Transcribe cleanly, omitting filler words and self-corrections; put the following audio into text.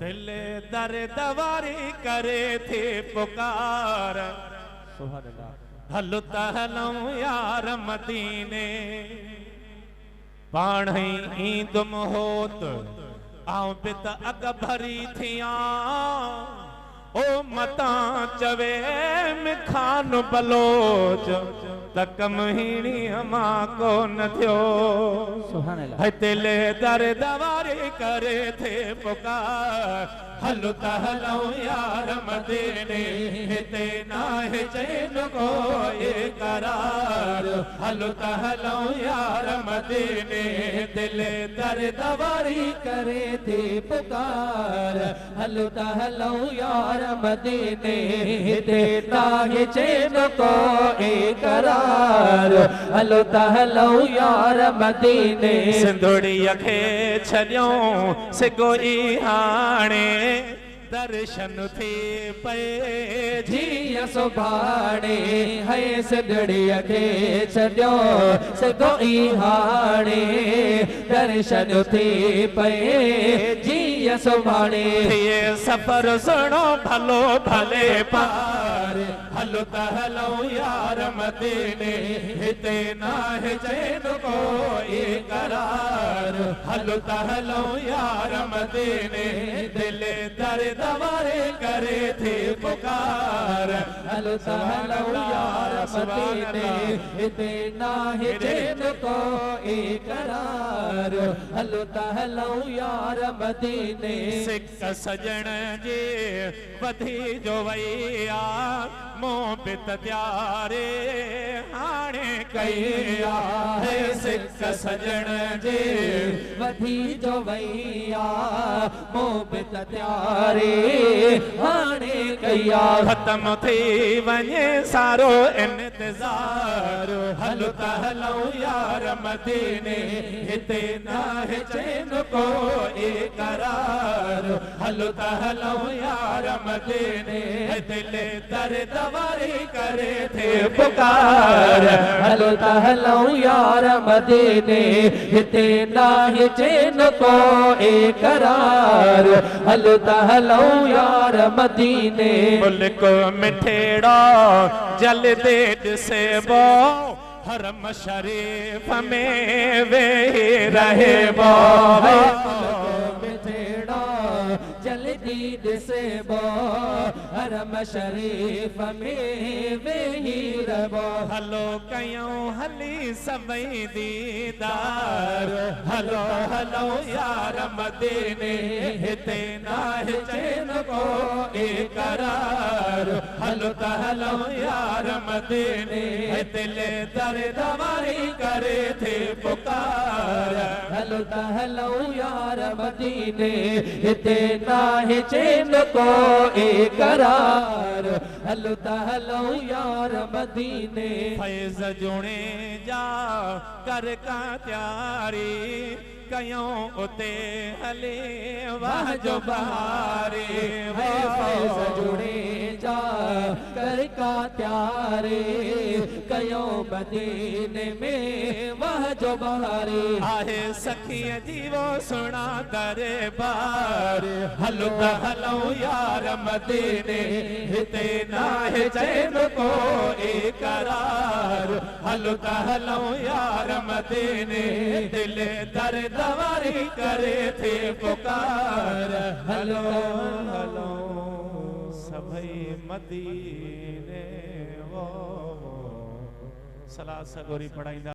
दिल दर दवारी करे थे पुकार। सुभान अल्लाह। हलो त हलऊं यार मदीने पाण ही ईंदुम होत आऊं बि त अग भरी थियां ओ मता चवे मिखान बलोच त कमहीणी अमा कोन थियो। सुभान अल्लाह। दिल दर दवारी करे थे पुकार। हलो त हलऊं यार मदीने हिते नाहे चैन कोई करार। हलो त हलऊं यार मदीने दिल दर दवारी करे थे पुकार। हलो त हलऊं यार मदीने हिते नाहे चैन कोई करार। हलो त हलऊं यार मदीने सिंधुड़ीअ खे छॾियूं सिगोई हाणे दर्शन थी पे जीअं सुभाणे है सिंधड़ीअ खे छॾियो सिगोई हाणे दर्शन थी पए जीअं सुभाणे। थिए सफ़र सुणो भलो भले पार। हलो त हलऊं यार मदीने हिते नाहे चैन कोई करार। हलो त हलऊं यार मदीने दिल दर दवारे करे थे पुकार। हलो त हलऊं यार मदीने हिते नाहे चैन कोई करार। हलो त हलऊं यार मदीने सिक सजण जे वधी जो वैया मों बि त त्यारे हाणे कईया है। सिक सजण जे वधी जो वैया मों बि त त्यारे हाणे कया। खत्म थी वञे सारो इंतजार। हलो त हलऊं यार मदीने हिते नाहे चैन कोई करार। हलो त हलऊं यार मदीने दिल दर दवारी करे थे पुकार। हलो त हलऊं यार मदीने हिते नाहे चैन कोई करार। हलो त हलऊं यार मदीने मुल्क मिठेड़ा जलदे ॾिसेबो हरम शरीफ में वेही रहेबो। मिठेड़ा जल्दी ॾिसेबो हरम शरीफ में वेही रहबो। हलो कयूं हली सभई दीदार। हलो हलो यार मदीने हिते नाहे चैन कोई करार। हलो त हलो यार मदीने दिल दर दवारी करे थे पुकार। हलो त हलऊं यार मदीने हिते नाहे चैन कोई करार। हलो त हलऊं यार मदीने फैज़ जुणे जा कर का त्यारी कयूं उते हले वाह जो बहारे। फैज़ जुड़े जा कर का त्यारे कयो मदीने में वह जो बहारे। आहे सखीअ जी वो सुणा दरबार। हलो त हलऊं यार मदीने हिते नाहे चैन कोई करार। हलो त हलऊं यार मदीने दिल दर दवारी करे थे पुकार। हलो हलो सभई मदीने वो सलाह सगोरी पढ़ाईंदा।